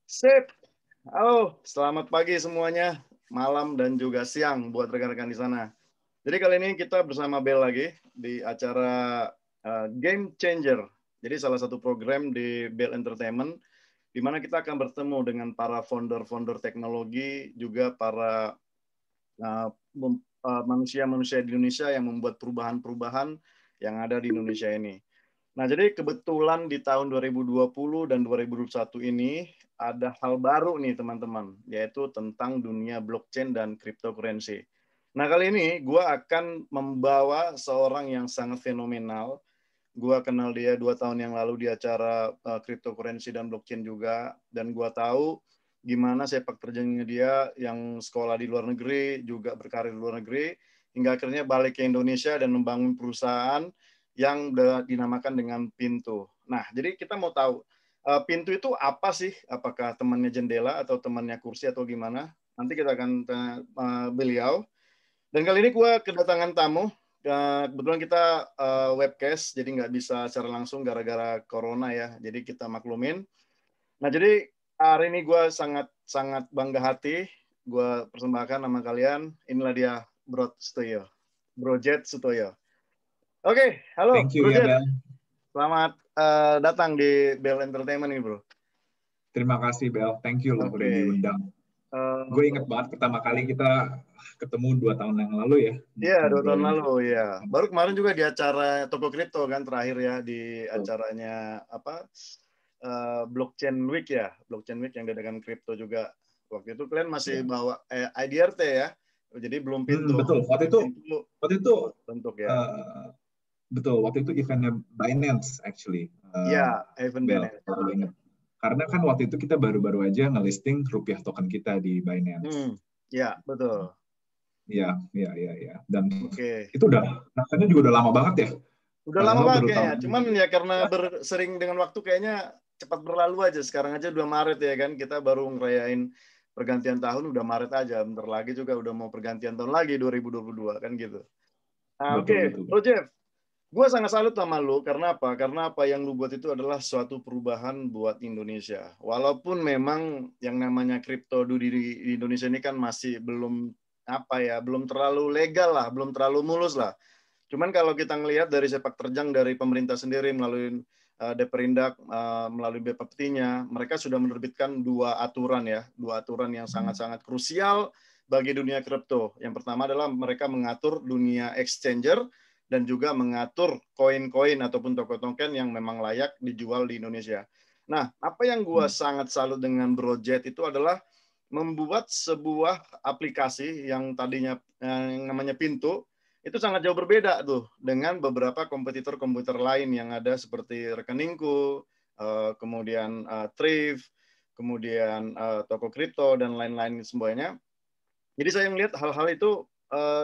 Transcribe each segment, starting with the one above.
Sip. Halo, selamat pagi semuanya, malam dan juga siang buat rekan-rekan di sana. Jadi kali ini kita bersama Bel lagi di acara Game Changer. Jadi salah satu program di Bell Entertainment di mana kita akan bertemu dengan para founder-founder teknologi, juga para manusia-manusia di Indonesia yang membuat perubahan-perubahan yang ada di Indonesia ini. Nah, jadi kebetulan di tahun 2020 dan 2021 ini ada hal baru nih teman-teman, yaitu tentang dunia blockchain dan cryptocurrency. Nah, kali ini gue akan membawa seorang yang sangat fenomenal. Gue kenal dia 2 tahun yang lalu di acara cryptocurrency dan blockchain juga, dan gue tahu gimana sepak terjangnya dia yang sekolah di luar negeri, juga berkarir di luar negeri, hingga akhirnya balik ke Indonesia dan membangun perusahaan yang dinamakan dengan Pintu. Nah, jadi kita mau tahu, Pintu itu apa sih? Apakah temannya jendela atau temannya kursi atau gimana? Nanti kita akan tanya beliau. Dan kali ini gue kedatangan tamu. Kebetulan kita webcast, jadi nggak bisa secara langsung gara-gara corona ya. Jadi kita maklumin. Nah, jadi hari ini gue sangat bangga hati. Gue persembahkan nama kalian. Inilah dia Bro Sutoyo. Bro Jet Sutoyo. Oke, halo Thank you Bro ya, Jet. Bel. Selamat datang di Bell Entertainment nih, Bro. Terima kasih, Bel. Thank you loh udah diundang. Gue inget banget pertama kali kita ketemu 2 tahun yang lalu ya. Iya, 2 tahun lalu ya. Baru kemarin juga di acara Toko Kripto kan terakhir ya, di acaranya Blockchain Week ya. Blockchain Week yang diadakan kripto juga. Waktu itu kalian masih bawa IDRT ya. Jadi belum Pintu. Betul. Waktu itu bentuk ya. Betul. Waktu itu eventnya Binance actually. Iya, event Bel, Binance. Karena kan waktu itu kita baru-baru aja ngelisting rupiah token kita di Binance. Iya, betul. Iya. Dan itu rasanya juga udah lama banget ya. Udah lama banget kayaknya. Cuman ya karena sering dengan waktu kayaknya cepat berlalu aja. Sekarang aja udah Maret ya kan. Kita baru ngerayain pergantian tahun udah Maret aja. Bentar lagi juga udah mau pergantian tahun lagi 2022 kan gitu. Nah, oke. Bro Jeff, gue sangat salut sama lu. Karena apa? Karena apa yang lu buat itu adalah suatu perubahan buat Indonesia. Walaupun memang yang namanya kripto di Indonesia ini kan masih belum belum terlalu legal lah, belum terlalu mulus lah. Cuman kalau kita ngelihat dari sepak terjang dari pemerintah sendiri melalui Deperindak, melalui BPPT-nya, mereka sudah menerbitkan 2 aturan yang sangat-sangat krusial bagi dunia kripto. Yang pertama adalah mereka mengatur dunia exchanger dan juga mengatur koin-koin ataupun token-token yang memang layak dijual di Indonesia. Nah, apa yang gue sangat salut dengan Bro Jet itu adalah membuat sebuah aplikasi yang tadinya yang namanya Pintu, itu sangat jauh berbeda tuh dengan beberapa kompetitor-kompetitor lain yang ada seperti Rekeningku, kemudian Thrift, kemudian toko kripto dan lain-lain semuanya. Jadi saya melihat hal-hal itu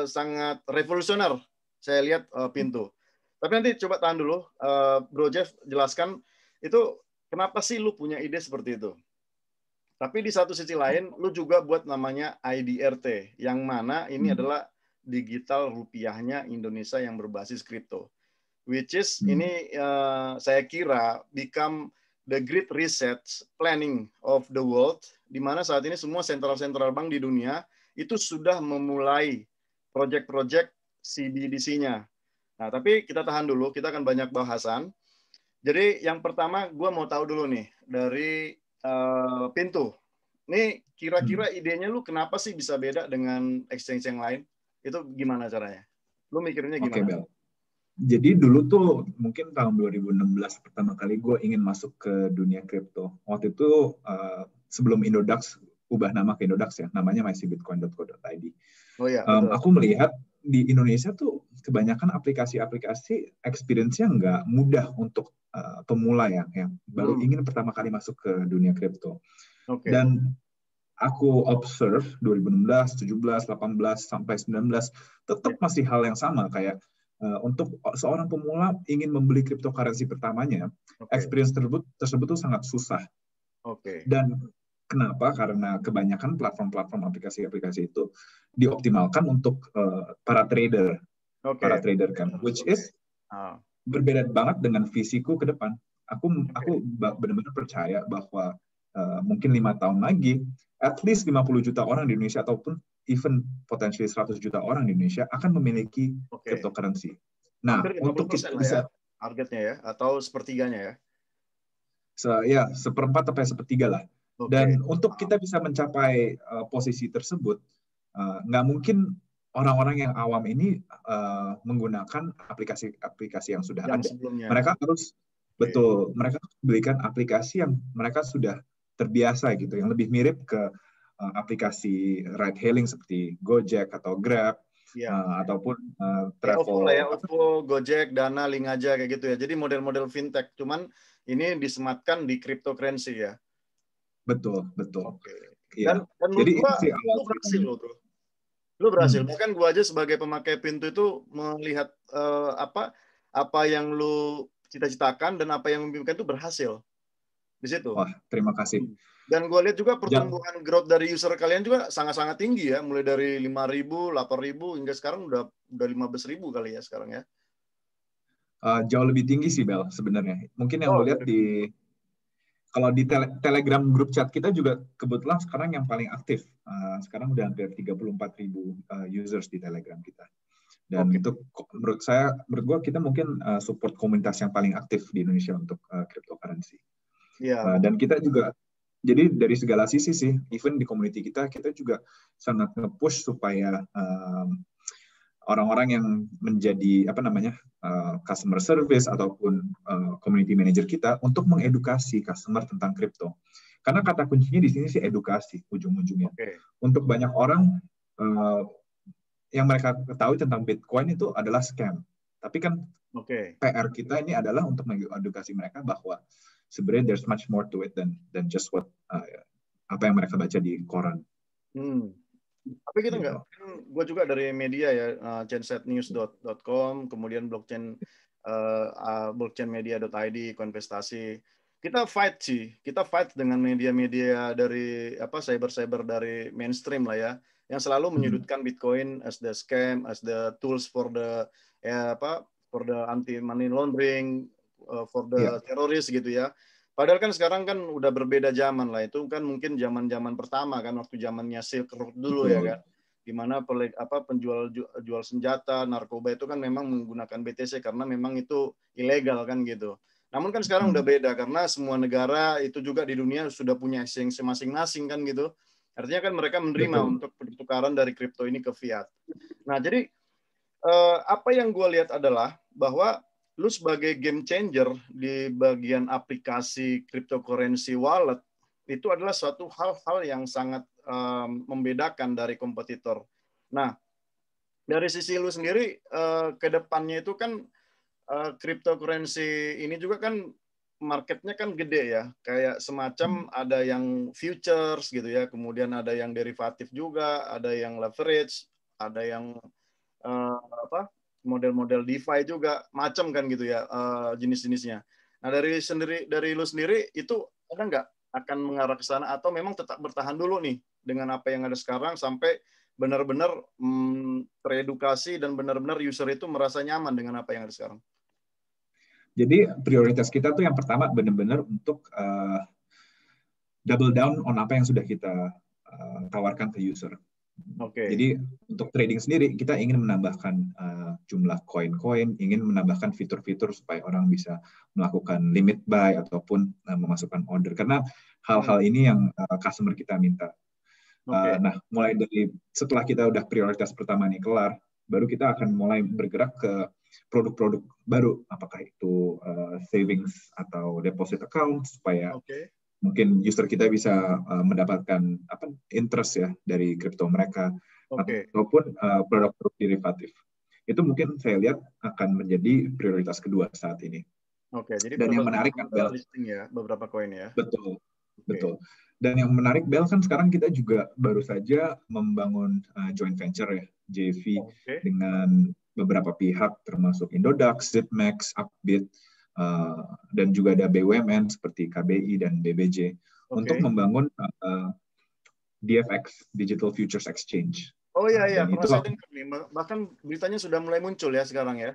sangat revolusioner. Saya lihat Pintu. Tapi nanti coba tahan dulu, Bro Jeff jelaskan itu kenapa sih lu punya ide seperti itu. Tapi di satu sisi lain, lu juga buat namanya IDRT, yang mana ini adalah digital rupiahnya Indonesia yang berbasis kripto. Which is ini saya kira become the great reset planning of the world, di mana saat ini semua sentral-sentral bank di dunia itu sudah memulai proyek-proyek CBDC-nya. Nah, tapi kita tahan dulu, kita akan banyak bahasan. Jadi yang pertama, gue mau tahu dulu nih, dari Pintu. Ini kira-kira idenya lu kenapa sih bisa beda dengan exchange yang lain? Itu gimana caranya? Lu mikirnya gimana? Oke, Bel. Jadi dulu tuh mungkin tahun 2016 pertama kali gue ingin masuk ke dunia kripto. Waktu itu sebelum Indodax ubah nama ke Indodax ya, namanya masih bitcoin.co.id. Oh ya, aku melihat di Indonesia tuh kebanyakan aplikasi-aplikasi experience-nya nggak mudah untuk pemula yang baru ingin pertama kali masuk ke dunia kripto. Dan aku observe 2016, 17, 18, sampai 19 tetap masih hal yang sama kayak untuk seorang pemula ingin membeli cryptocurrency pertamanya, experience tersebut tuh sangat susah. Dan kenapa? Karena kebanyakan platform-platform aplikasi-aplikasi itu dioptimalkan untuk para trader, kan, which is berbeda banget dengan visiku ke depan. Aku benar-benar percaya bahwa mungkin 5 tahun lagi, at least 50 juta orang di Indonesia ataupun even potentially 100 juta orang di Indonesia akan memiliki cryptocurrency. Nah, untuk kita bisa targetnya ya, atau sepertiganya ya? Ya, seperempat sampai sepertiga lah. Dan untuk kita bisa mencapai posisi tersebut, nggak mungkin orang-orang yang awam ini menggunakan aplikasi yang sudah ada. Sebelumnya. Mereka harus mereka belikan aplikasi yang mereka sudah terbiasa gitu, yang lebih mirip ke aplikasi ride hailing seperti Gojek atau Grab, ataupun travel. OVO, Gojek, Dana, Link aja kayak gitu ya. Jadi model-model fintech, cuman ini disematkan di cryptocurrency ya. Betul. Dan jadi lu berhasil loh, bro. Lu berhasil. Bahkan gua aja sebagai pemakai Pintu itu melihat apa yang lu cita-citakan dan apa yang mimpikan itu berhasil di situ. Wah, terima kasih. Dan gue lihat juga pertumbuhan growth dari user kalian juga sangat-sangat tinggi ya, mulai dari 5.000, 8.000 hingga sekarang udah 15.000 kali ya sekarang ya. Jauh lebih tinggi sih, Bel, sebenarnya. Mungkin yang gue lihat kalau di Telegram grup chat kita juga kebetulan sekarang yang paling aktif. Sekarang udah hampir 34.000 users di Telegram kita. Dan itu menurut gue kita mungkin support komunitas yang paling aktif di Indonesia untuk cryptocurrency. Dan kita juga, jadi dari segala sisi sih, even di community kita juga sangat nge-push supaya orang-orang yang menjadi customer service ataupun community manager kita untuk mengedukasi customer tentang kripto. Karena kata kuncinya di sini sih edukasi ujung-ujungnya. Untuk banyak orang yang mereka ketahui tentang Bitcoin itu adalah scam. Tapi kan PR kita ini adalah untuk mengedukasi mereka bahwa sebenarnya there's much more to it than just what apa yang mereka baca di koran. Tapi kita nggak, gue juga dari media ya, chainsetnews.com, kemudian blockchainmedia.id, Koinvestasi. Kita fight dengan media-media dari cyber dari mainstream lah ya, yang selalu menyudutkan Bitcoin as the scam, as the tools for the anti money laundering, for the teroris gitu ya. Padahal kan sekarang kan udah berbeda zaman lah. Itu kan mungkin zaman-zaman pertama kan, waktu zamannya Silk Road dulu ya kan. Di mana penjual jual senjata, narkoba itu kan memang menggunakan BTC karena memang itu ilegal kan gitu. Namun kan sekarang udah beda karena semua negara itu juga di dunia sudah punya exchange masing-masing kan gitu. Artinya kan mereka menerima untuk pertukaran dari kripto ini ke fiat. Nah, jadi apa yang gue lihat adalah bahwa lu sebagai game changer di bagian aplikasi cryptocurrency wallet itu adalah suatu hal-hal yang sangat membedakan dari kompetitor. Nah, dari sisi lu sendiri ke depannya itu kan cryptocurrency ini juga kan marketnya kan gede ya, kayak semacam ada yang futures gitu ya, kemudian ada yang derivatif juga, ada yang leverage, ada yang model-model DeFi juga, macam kan gitu ya jenis-jenisnya. Nah dari lu sendiri itu ada nggak akan mengarah ke sana atau memang tetap bertahan dulu nih dengan apa yang ada sekarang sampai benar-benar teredukasi dan benar-benar user itu merasa nyaman dengan apa yang ada sekarang? Jadi prioritas kita tuh yang pertama benar-benar untuk double down on apa yang sudah kita tawarkan ke user. Jadi untuk trading sendiri kita ingin menambahkan jumlah koin-koin, ingin menambahkan fitur-fitur supaya orang bisa melakukan limit buy ataupun memasukkan order karena hal-hal ini yang customer kita minta. Nah, mulai dari setelah kita udah prioritas pertama nih kelar, baru kita akan mulai bergerak ke produk-produk baru, apakah itu savings atau deposit account supaya mungkin user kita bisa mendapatkan interest ya dari kripto mereka ataupun produk-produk derivatif. Itu mungkin saya lihat akan menjadi prioritas kedua saat ini. Jadi dan yang menarik kan Bel, listing ya beberapa koin ya. Betul. Dan yang menarik Bel kan sekarang kita juga baru saja membangun joint venture ya, JV dengan beberapa pihak termasuk Indodax, Zipmax, Upbit, dan juga ada BUMN seperti KBI dan BBJ untuk membangun DFX, Digital Futures Exchange. Oh iya, itu saya dengar nih. Bahkan beritanya sudah mulai muncul ya sekarang ya.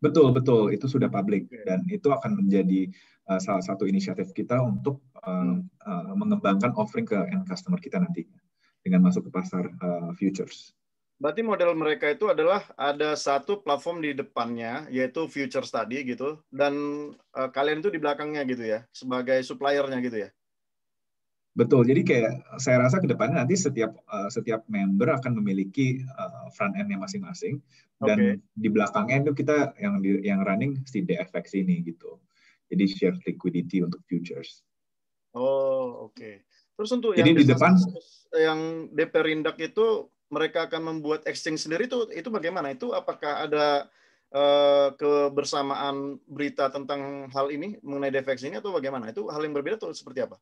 Betul, betul. Itu sudah publik dan itu akan menjadi salah satu inisiatif kita untuk mengembangkan offering ke end customer kita nantinya dengan masuk ke pasar futures. Berarti model mereka itu adalah ada satu platform di depannya, yaitu futures tadi gitu, dan kalian itu di belakangnya gitu ya, sebagai suppliernya gitu ya? Betul. Jadi kayak saya rasa ke depannya nanti setiap member akan memiliki front end-nya masing-masing dan di belakangnya itu kita yang running si DFX ini gitu. Jadi shared liquidity untuk futures. Oh, oke. Terus untuk jadi yang di depan yang DP Rindak itu mereka akan membuat exchange sendiri itu bagaimana? Itu apakah ada kebersamaan berita tentang hal ini mengenai DFX ini atau bagaimana? Itu hal yang berbeda atau seperti apa?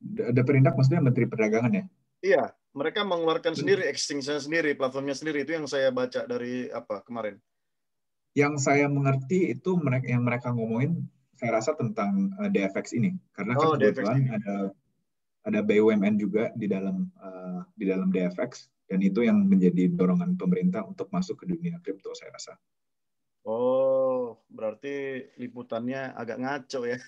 DP Rindak maksudnya Menteri Perdagangan ya? Iya, mereka mengeluarkan sendiri exchange-nya sendiri, platformnya sendiri. Itu yang saya baca dari kemarin. Yang saya mengerti itu yang mereka ngomongin, saya rasa tentang DFX ini, karena kan kebetulan ada BUMN juga di dalam DFX, dan itu yang menjadi dorongan pemerintah untuk masuk ke dunia kripto, saya rasa. Oh, berarti liputannya agak ngaco ya.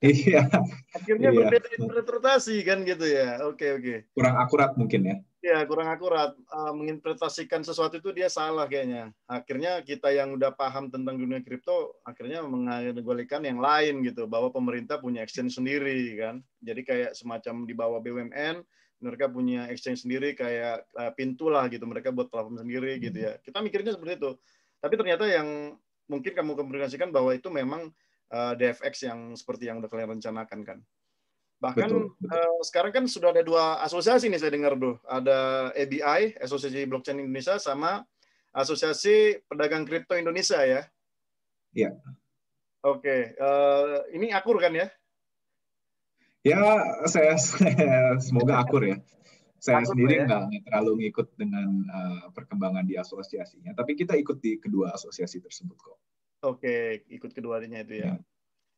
Iya. Akhirnya berbeda interpretasi kan gitu ya. Oke. Kurang akurat mungkin ya. Ya, kurang akurat. Menginterpretasikan sesuatu itu dia salah kayaknya. Akhirnya kita yang udah paham tentang dunia kripto, akhirnya mengaligkan yang lain gitu, bahwa pemerintah punya exchange sendiri kan. Jadi kayak semacam di bawah BUMN, mereka punya exchange sendiri kayak Pintu lah gitu, mereka buat platform sendiri gitu ya. Kita mikirnya seperti itu. Tapi ternyata yang mungkin kamu komunikasikan bahwa itu memang DFX yang seperti yang udah kalian rencanakan kan. Bahkan betul. Sekarang kan sudah ada 2 asosiasi nih saya dengar, Bro. Ada ABI, Asosiasi Blockchain Indonesia, sama Asosiasi Pedagang Kripto Indonesia ya? Iya. Oke. Ini akur kan ya? Ya, saya semoga akur ya. Saya akur sendiri nggak terlalu ngikut dengan perkembangan di asosiasinya, tapi kita ikut di kedua asosiasi tersebut kok. Oke, ikut keduanya itu ya.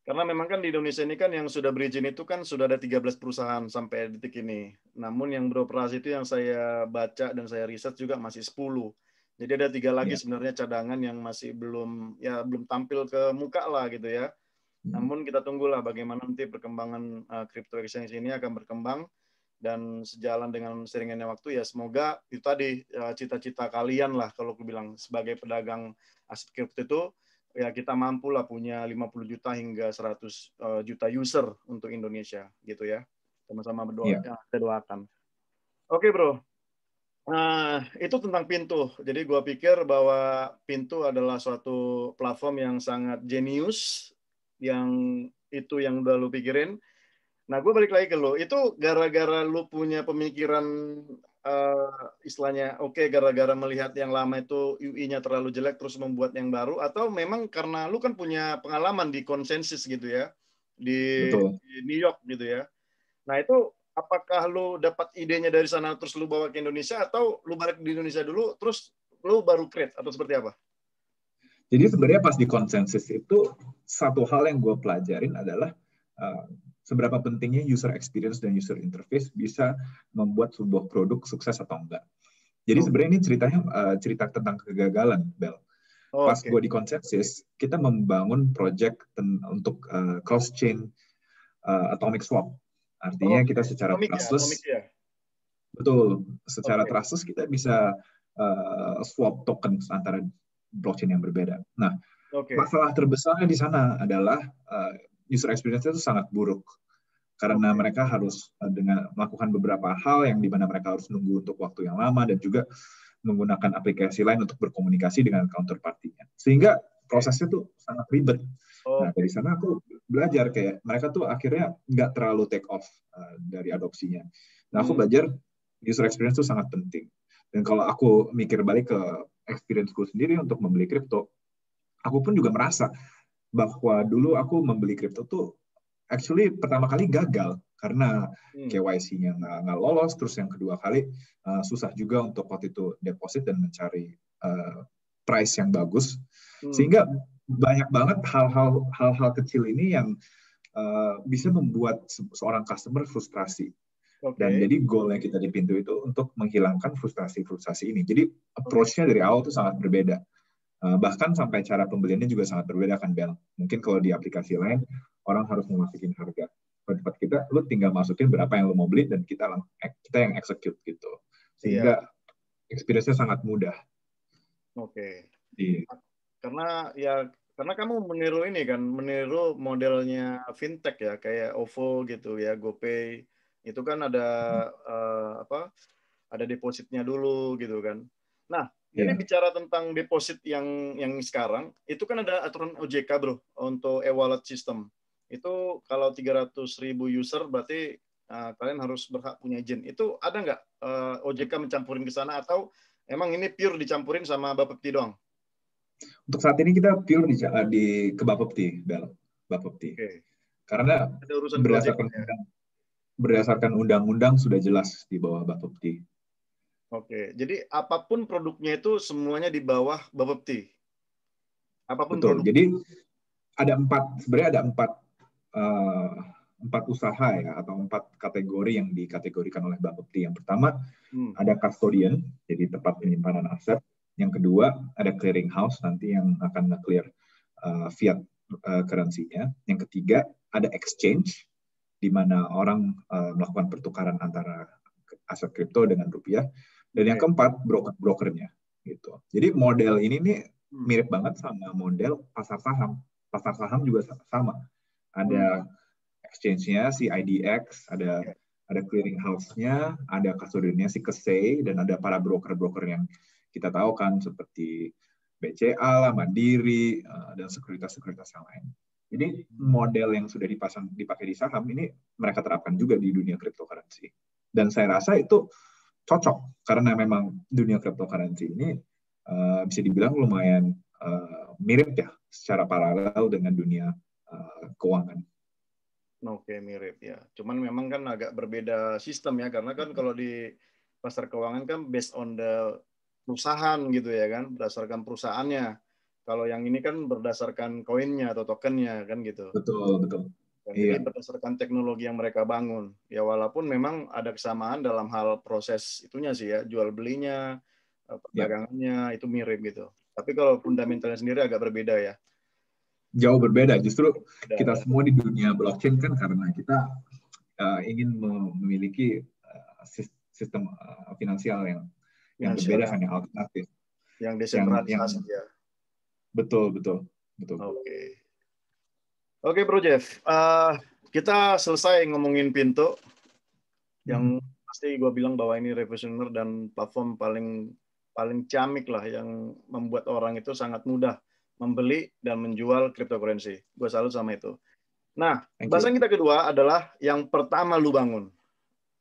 Karena memang kan di Indonesia ini kan yang sudah berizin itu kan sudah ada 13 perusahaan sampai detik ini. Namun yang beroperasi itu yang saya baca dan saya riset juga masih 10. Jadi ada 3 lagi sebenarnya cadangan yang masih belum tampil ke muka lah gitu ya. Namun kita tunggulah bagaimana nanti perkembangan crypto exchange ini akan berkembang, dan sejalan dengan seringannya waktu ya semoga itu tadi cita-cita kalian lah kalau aku bilang sebagai pedagang aset kripto itu ya kita mampu lah punya 50 juta hingga 100 juta user untuk Indonesia gitu ya. Sama-sama berdoa, kita doakan. Oke, Bro. Nah, itu tentang Pintu. Jadi gue pikir bahwa Pintu adalah suatu platform yang sangat jenius, yang itu yang udah lu pikirin. Nah, gue balik lagi ke lu. Itu gara-gara lu punya pemikiran istilahnya gara-gara melihat yang lama itu UI-nya terlalu jelek terus membuat yang baru, atau memang karena lu kan punya pengalaman di konsensus gitu ya, di New York gitu ya. Nah, itu apakah lu dapat idenya dari sana terus lu bawa ke Indonesia, atau lu balik di Indonesia dulu terus lu baru create, atau seperti apa? Jadi sebenarnya pas di konsensus itu satu hal yang gue pelajarin adalah seberapa pentingnya user experience dan user interface bisa membuat sebuah produk sukses atau enggak. Jadi sebenarnya ini ceritanya cerita tentang kegagalan, Bel. Pas gue di konsensus, kita membangun project untuk cross-chain atomic swap. Artinya kita secara trustless, betul, secara trustless kita bisa swap token antara blockchain yang berbeda. Nah, masalah terbesarnya di sana adalah user experience itu sangat buruk karena mereka harus dengan melakukan beberapa hal yang di mana mereka harus nunggu untuk waktu yang lama dan juga menggunakan aplikasi lain untuk berkomunikasi dengan counterparty-nya. Sehingga prosesnya tuh sangat ribet. Nah, dari sana aku belajar kayak mereka tuh akhirnya nggak terlalu take off dari adopsinya. Nah, aku belajar user experience itu sangat penting. Dan kalau aku mikir balik ke experience-ku sendiri untuk membeli kripto, aku pun juga merasa bahwa dulu aku membeli kripto tuh actually pertama kali gagal karena KYC-nya nggak lolos, terus yang kedua kali susah juga untuk waktu itu deposit dan mencari price yang bagus, sehingga banyak banget hal-hal kecil ini yang bisa membuat seorang customer frustrasi. Dan jadi goalnya kita di Pintu itu untuk menghilangkan frustrasi-frustrasi ini. Jadi approach-nya dari awal itu sangat berbeda. Bahkan sampai cara pembeliannya juga sangat berbeda kan, Bel. Mungkin kalau di aplikasi lain, orang harus memasukin harga. Kalau di tempat kita, lu tinggal masukin berapa yang lu mau beli, dan kita yang execute gitu. Sehingga experience-nya sangat mudah. Oke. Di... Karena kamu meniru modelnya fintech ya, kayak OVO gitu ya, GoPay. Itu kan ada ada depositnya dulu gitu kan. Nah, ini bicara tentang deposit yang sekarang, itu kan ada aturan OJK, Bro, untuk e-wallet system. Itu kalau 300.000 user berarti kalian harus berhak punya izin. Itu ada nggak OJK mencampurin ke sana, atau emang ini pure dicampurin sama Bapepti doang? Untuk saat ini kita pure ke Bapepti, Bel. Bapepti. Okay. Karena berdasarkan undang-undang sudah jelas di bawah Bapepti. Oke, jadi apapun produknya itu semuanya di bawah Bapepti. Apapun betul. produk. Jadi sebenarnya ada empat usaha ya, atau 4 kategori yang dikategorikan oleh Bapepti. Yang pertama ada custodian, jadi tempat penyimpanan aset. Yang kedua, ada clearing house, nanti yang akan nge-clear fiat currency-nya. Yang ketiga, ada exchange, di mana orang melakukan pertukaran antara aset kripto dengan rupiah. Dan yang keempat, broker-brokernya. Gitu. Jadi model ini nih mirip banget sama model pasar saham. Pasar saham juga sama. Ada exchange-nya, si IDX, ada clearing house-nya, ada custodian-nya, si KSEI, dan ada para broker-broker yang kita tahu kan, seperti BCA lah, Mandiri, dan sekuritas-sekuritas yang lain. Jadi model yang sudah dipakai di saham ini mereka terapkan juga di dunia cryptocurrency. Dan saya rasa itu cocok, karena memang dunia cryptocurrency ini bisa dibilang lumayan mirip ya, secara paralel dengan dunia keuangan. Oke, mirip ya. Cuman memang kan agak berbeda sistem ya, karena kan kalau di pasar keuangan kan based on the perusahaan gitu ya kan, berdasarkan perusahaannya. Kalau yang ini kan berdasarkan koinnya atau tokennya kan gitu. Betul. Dan jadi berdasarkan teknologi yang mereka bangun. Ya walaupun memang ada kesamaan dalam hal proses itunya sih ya, jual belinya, perdagangannya itu mirip gitu. Tapi kalau fundamentalnya sendiri agak berbeda ya. Jauh berbeda. Justru kita semua di dunia blockchain kan karena kita ingin memiliki sistem finansial yang berbeda kan, yang alternatif, yang desentralisasi ya. Betul. Oke, Bro Jeff, kita selesai ngomongin Pinto, yang pasti gue bilang bahwa ini revolusioner dan platform paling ciamik lah, yang membuat orang itu sangat mudah membeli dan menjual cryptocurrency. Gue salut sama itu. Nah, bahasan kita kedua adalah yang pertama lu bangun,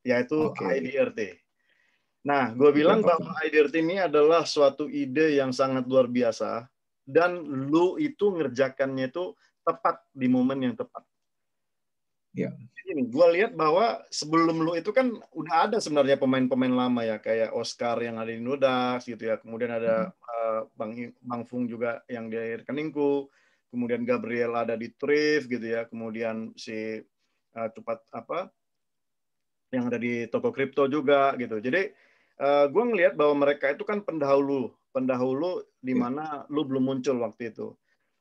yaitu IDRT. Nah, gue bilang bahwa IDRT ini adalah suatu ide yang sangat luar biasa, dan lu itu ngerjakannya itu tepat di momen yang tepat. Ya. Jadi gue lihat bahwa sebelum lu itu kan udah ada sebenarnya pemain-pemain lama ya, kayak Oscar yang ada di Nodax gitu ya, kemudian ada Bang Fung juga yang di rekeningku, kemudian Gabriel ada di Thrift gitu ya, kemudian si yang ada di toko kripto juga gitu. Jadi gue ngelihat bahwa mereka itu kan pendahulu di mana lu belum muncul waktu itu.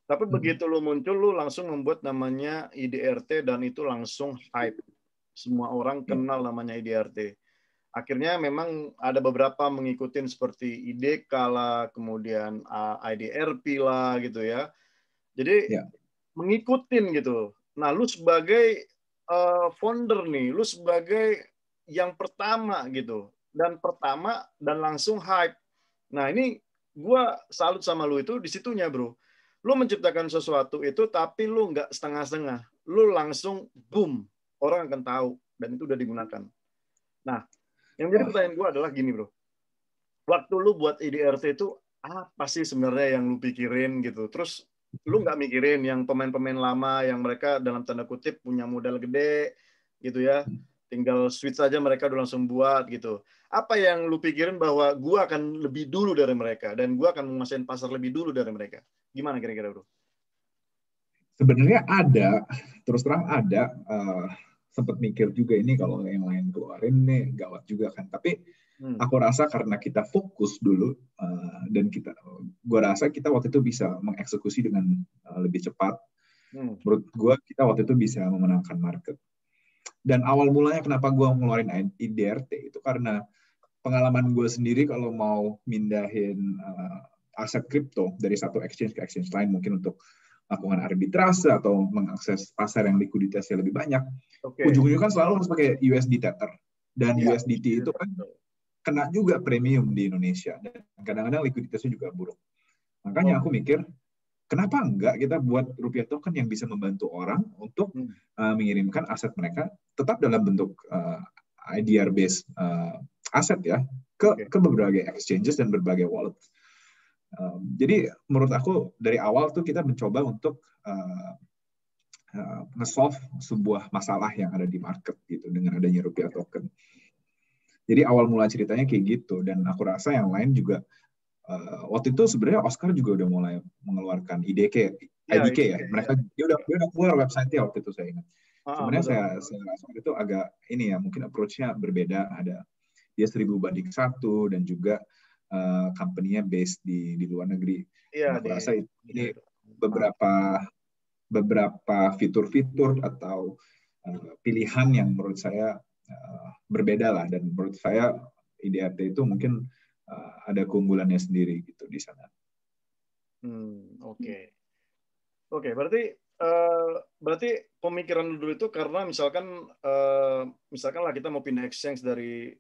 Tapi begitu lu muncul, lu langsung membuat namanya IDRT, dan itu langsung hype. Semua orang kenal namanya IDRT. Akhirnya memang ada beberapa mengikuti seperti IDK lah, kemudian IDRP lah gitu ya. Jadi mengikutin gitu. Nah, lu sebagai founder nih, lu sebagai yang pertama gitu. Dan langsung hype. Nah, ini gua salut sama lu itu di situnya, Bro. Lu menciptakan sesuatu itu, tapi lu nggak setengah-setengah. Lu langsung boom, orang akan tahu, dan itu udah digunakan. Nah, yang jadi pertanyaan gue adalah gini, Bro. Waktu lu buat IDRT itu, apa sih sebenarnya yang lu pikirin gitu? Terus lu nggak mikirin yang pemain-pemain lama yang mereka dalam tanda kutip punya modal gede gitu ya, tinggal switch saja mereka udah langsung buat gitu. Apa yang lu pikirin bahwa gue akan lebih dulu dari mereka, dan gue akan menguasain pasar lebih dulu dari mereka? Gimana kira-kira, Bro? Sebenarnya ada, terus terang ada sempat mikir juga ini kalau yang lain keluarin nih gawat juga kan. Tapi aku rasa karena kita fokus dulu dan gue rasa kita waktu itu bisa mengeksekusi dengan lebih cepat. Menurut gue kita waktu itu bisa memenangkan market. Dan awal mulanya kenapa gue ngeluarin IDRT itu karena pengalaman gue sendiri kalau mau mindahin aset kripto dari satu exchange ke exchange lain, mungkin untuk melakukan arbitrase atau mengakses pasar yang likuiditasnya lebih banyak, ujung-ujungnya kan selalu harus pakai USD Tether. Dan USDT itu kan kena juga premium di Indonesia. Dan kadang-kadang likuiditasnya juga buruk. Makanya aku mikir, kenapa enggak kita buat rupiah token yang bisa membantu orang untuk mengirimkan aset mereka tetap dalam bentuk IDR based aset ya ke berbagai exchanges dan berbagai wallet. Jadi menurut aku dari awal tuh kita mencoba untuk nge-solve sebuah masalah yang ada di market gitu dengan adanya rupiah token. Jadi awal mula ceritanya kayak gitu, dan aku rasa yang lain juga waktu itu sebenarnya Oscar juga udah mulai mengeluarkan IDK ya. Mereka dia udah keluar website-nya waktu itu saya ingat. Sebenarnya saya rasa itu agak ini ya, mungkin approach-nya berbeda. Ada dia 1000 banding 1 dan juga company-nya based di luar negeri. Aku rasa ini beberapa fitur-fitur atau pilihan yang menurut saya berbeda lah, dan menurut saya IDRT itu mungkin ada keunggulannya sendiri gitu di sana. Oke, berarti pemikiran dulu itu karena misalkan lah kita mau pindah exchange dari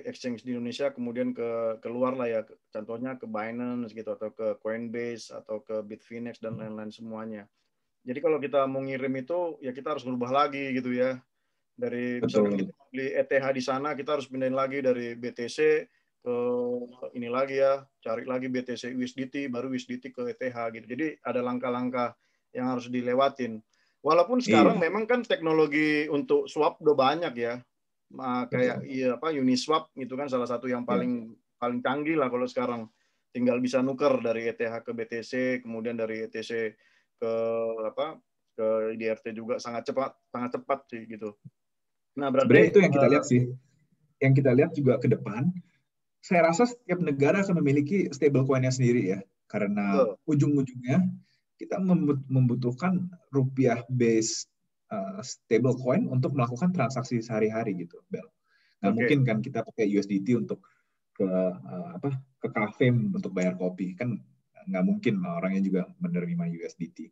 exchange di Indonesia kemudian ke luar lah ya, contohnya ke Binance gitu atau ke Coinbase atau ke Bitfinex dan lain-lain semuanya. Jadi kalau kita mau ngirim itu ya kita harus berubah lagi gitu ya. Dari misalkan kita beli ETH di sana, kita harus pindahin lagi dari BTC ke ini lagi ya, cari lagi BTC USDT, baru USDT ke ETH gitu. Jadi ada langkah-langkah yang harus dilewatin. Walaupun sekarang memang kan teknologi untuk swap udah banyak ya. Kayak Uniswap gitu kan salah satu yang paling canggih lah kalau sekarang. Tinggal bisa nuker dari ETH ke BTC, kemudian dari ETC ke IDRT juga sangat cepat sih gitu. Nah, berarti itu yang kita lihat sih. Yang kita lihat juga ke depan, saya rasa setiap negara akan memiliki stablecoin-nya sendiri ya. Karena ujung-ujungnya kita membutuhkan rupiah-based stablecoin untuk melakukan transaksi sehari-hari gitu, Bel. Nggak mungkin kan kita pakai USDT untuk ke kafe untuk bayar kopi. Kan nggak mungkin orangnya juga menerima USDT.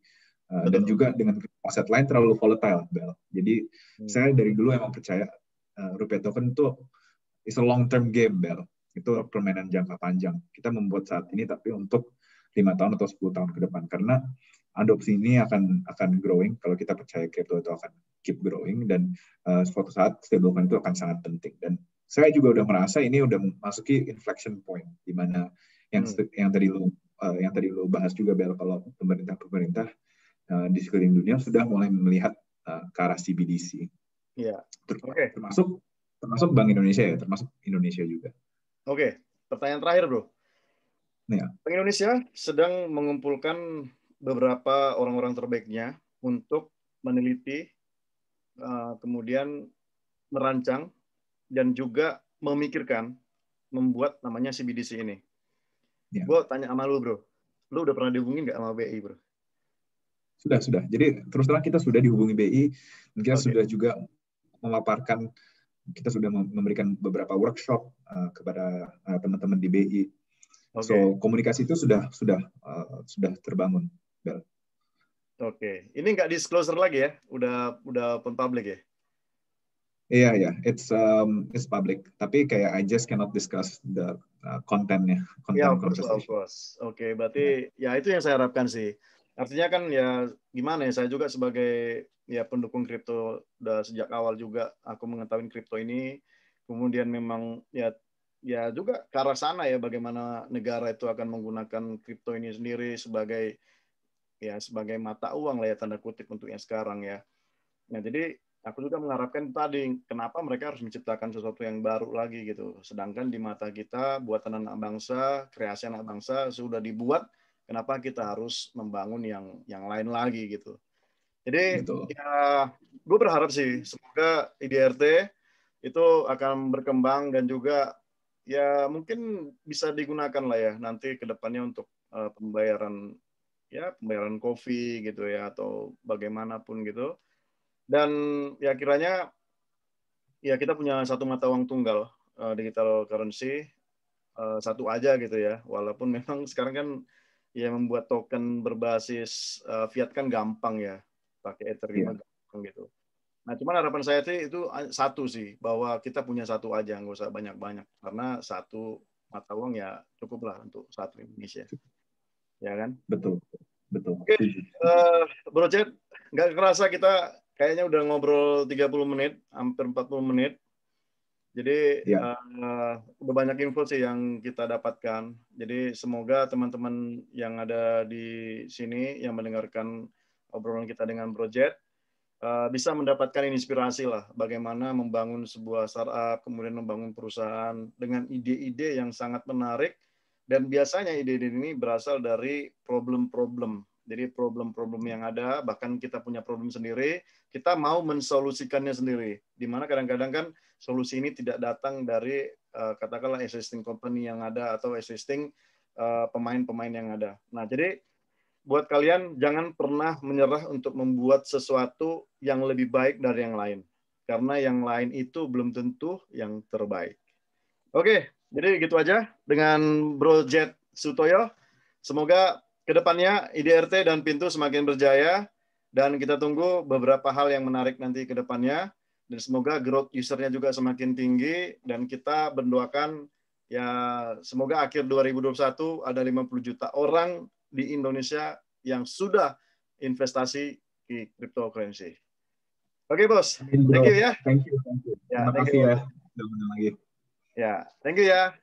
Dan juga dengan aset lain terlalu volatile, Bel. Jadi saya dari dulu emang percaya rupiah token itu is a long term game, Bel. Itu permainan jangka panjang. Kita membuat saat ini tapi untuk 5 tahun atau 10 tahun ke depan, karena adopsi ini akan growing. Kalau kita percaya crypto itu akan keep growing, dan suatu saat stablecoin itu akan sangat penting. Dan saya juga udah merasa ini udah masuki inflection point, di mana yang tadi lu bahas juga, Bel, kalau pemerintah di sekeliling dunia sudah mulai melihat ke arah CBDC. Iya. Termasuk Bank Indonesia ya, termasuk Indonesia juga. Oke, pertanyaan terakhir, Bro. Ya. Bank Indonesia sedang mengumpulkan beberapa orang-orang terbaiknya untuk meneliti, kemudian merancang dan juga memikirkan membuat namanya CBDC ini. Ya. Gue tanya sama lu, Bro. Lu udah pernah dihubungin nggak sama BI, Bro? Sudah. Jadi terus terang kita sudah dihubungi BI, dan kita sudah juga memaparkan, kita sudah memberikan beberapa workshop kepada teman-teman di BI. So komunikasi itu sudah terbangun, Bel. Oke. Ini nggak disclosure lagi ya? Udah open public ya? Iya, it's public. Tapi kayak I just cannot discuss the content-nya, conversation. Of course. Oke, berarti ya itu yang saya harapkan sih. Artinya kan ya gimana ya, saya juga sebagai ya pendukung kripto udah sejak awal juga aku mengetahui kripto ini, kemudian memang ya juga ke arah sana ya, bagaimana negara itu akan menggunakan kripto ini sendiri sebagai mata uang lah ya, tanda kutip untuk yang sekarang ya. Nah, jadi aku juga mengharapkan tadi kenapa mereka harus menciptakan sesuatu yang baru lagi gitu. Sedangkan di mata kita buatan anak bangsa, kreasi anak bangsa sudah dibuat, kenapa kita harus membangun yang lain lagi gitu. Jadi Betul. ya gue berharap sih semoga IDRT itu akan berkembang dan juga ya mungkin bisa digunakan lah ya nanti ke depannya untuk pembayaran kopi gitu ya atau bagaimanapun gitu. Dan ya kiranya ya kita punya satu mata uang tunggal digital currency satu aja gitu ya. Walaupun memang sekarang kan ya membuat token berbasis fiat kan gampang ya. Pakai Ethereum gampang gitu. Nah, cuman harapan saya sih itu satu sih, bahwa kita punya satu aja, nggak usah banyak-banyak. Karena satu mata uang ya cukuplah untuk satu Indonesia. Ya kan? Betul. Betul. Oke, Bro Chet, nggak kerasa kita kayaknya udah ngobrol 30 menit, hampir 40 menit. Jadi udah banyak info sih yang kita dapatkan. Jadi semoga teman-teman yang ada di sini yang mendengarkan obrolan kita dengan Bro Jet bisa mendapatkan inspirasi lah bagaimana membangun sebuah startup, kemudian membangun perusahaan dengan ide-ide yang sangat menarik dan biasanya ide-ide ini berasal dari problem-problem. Jadi problem-problem yang ada, bahkan kita punya problem sendiri, kita mau mensolusikannya sendiri. Di mana kadang-kadang kan solusi ini tidak datang dari katakanlah existing company yang ada atau existing pemain-pemain yang ada. Nah, jadi buat kalian jangan pernah menyerah untuk membuat sesuatu yang lebih baik dari yang lain. Karena yang lain itu belum tentu yang terbaik. Oke, jadi gitu aja dengan Bro Jet Sutoyo. Semoga kedepannya IDRT dan Pintu semakin berjaya. Dan kita tunggu beberapa hal yang menarik nanti ke depannya. Dan semoga growth usernya juga semakin tinggi. Dan kita berdoakan ya semoga akhir 2021 ada 50 juta orang di Indonesia yang sudah investasi di cryptocurrency. Oke, Bos. Amin, Thank bro. you ya. Thank you. Ya, Terima thank kasih you. ya. Udah undang lagi. Ya, thank you ya.